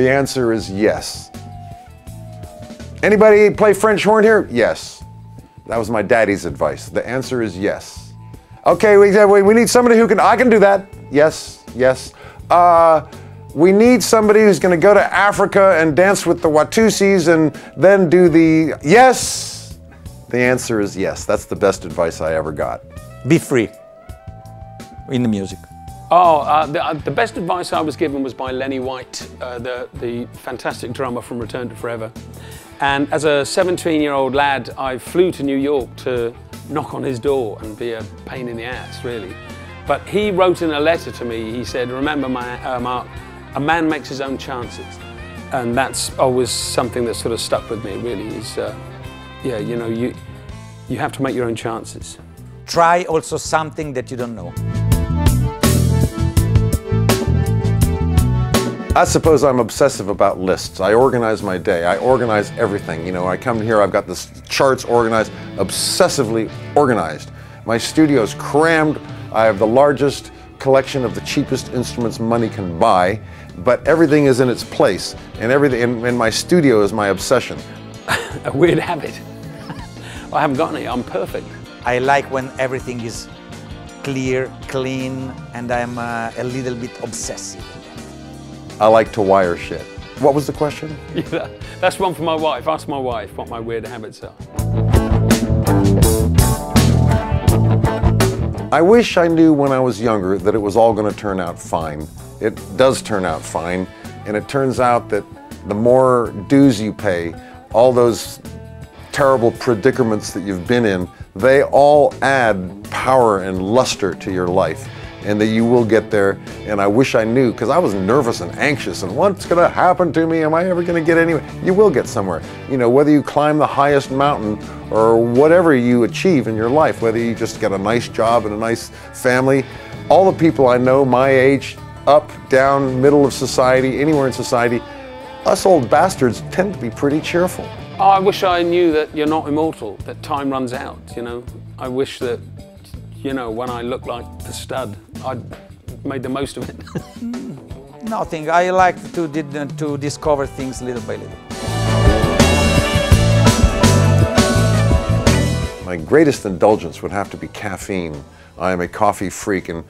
The answer is yes. Anybody play French horn here? Yes. That was my daddy's advice. The answer is yes. Okay, we need somebody who can, I can do that. Yes, yes. We need somebody who's going to go to Africa and dance with the Watusis and then do the, yes. The answer is yes. That's the best advice I ever got. Be free in the music. Oh, the best advice I was given was by Lenny White, the fantastic drummer from Return to Forever. And as a 17-year-old lad, I flew to New York to knock on his door and be a pain in the ass, really. But he wrote in a letter to me, he said, remember, Mark, a man makes his own chances. And that's always something that sort of stuck with me, really, is, yeah, you know, you have to make your own chances. Try also something that you don't know. I suppose I'm obsessive about lists. I organize my day. I organize everything. You know, I come here, I've got the charts organized, obsessively organized. My studio's crammed. I have the largest collection of the cheapest instruments money can buy, but everything is in its place, and everything in my studio is my obsession. A weird habit. I haven't got any, I'm perfect. I like when everything is clear, clean, and I'm a little bit obsessive. I like to wire shit. What was the question? Yeah, that's one for my wife. Ask my wife what my weird habits are. I wish I knew when I was younger that it was all going to turn out fine. It does turn out fine, and it turns out that the more dues you pay, all those terrible predicaments that you've been in, they all add power and luster to your life, and that you will get there. And I wish I knew, because I was nervous and anxious, and what's going to happen to me? Am I ever going to get anywhere? You will get somewhere. You know, whether you climb the highest mountain or whatever you achieve in your life, whether you just get a nice job and a nice family, all the people I know my age, up, down, middle of society, anywhere in society, us old bastards tend to be pretty cheerful. Oh, I wish I knew that you're not immortal, that time runs out, you know. I wish that, you know, when I look like the stud, I'd made the most of it. Nothing. I like to discover things little by little. My greatest indulgence would have to be caffeine. I am a coffee freak, and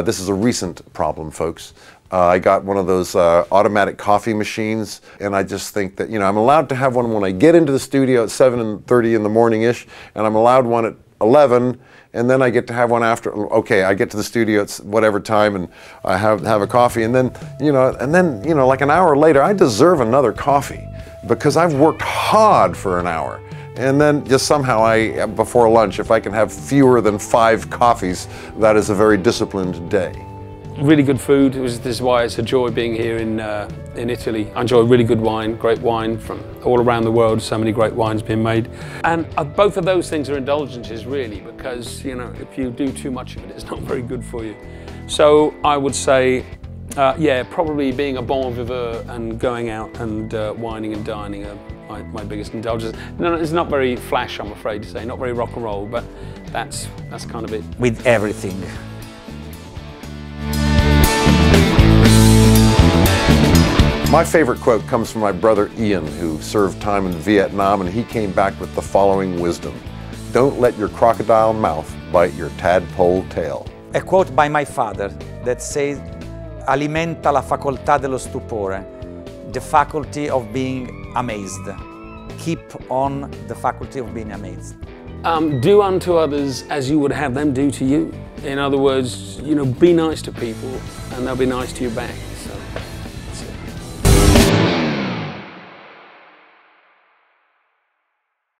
this is a recent problem, folks. I got one of those automatic coffee machines, and I just think that, you know, I'm allowed to have one when I get into the studio at 7:30 in the morning-ish, and I'm allowed one at 11, and then I get to have one after. Okay, I get to the studio at whatever time, and I have a coffee, and then, you know, like an hour later, I deserve another coffee because I've worked hard for an hour. And then just somehow before lunch, if I can have fewer than 5 coffees, that is a very disciplined day. Really good food. This is why it's a joy being here in Italy. I enjoy really good wine, great wine from all around the world. So many great wines being made. And both of those things are indulgences, really, because, you know, if you do too much of it, it's not very good for you. So I would say, yeah, probably being a bon vivant and going out and wining and dining are my biggest indulgence. No, it's not very flash, I'm afraid to say, not very rock and roll, but that's kind of it. With everything. My favorite quote comes from my brother Ian, who served time in Vietnam, and he came back with the following wisdom: don't let your crocodile mouth bite your tadpole tail. A quote by my father that says, alimenta la facoltà dello stupore, the faculty of being amazed. Keep on the faculty of being amazed. Do unto others as you would have them do to you. In other words, you know, be nice to people and they'll be nice to you back. So.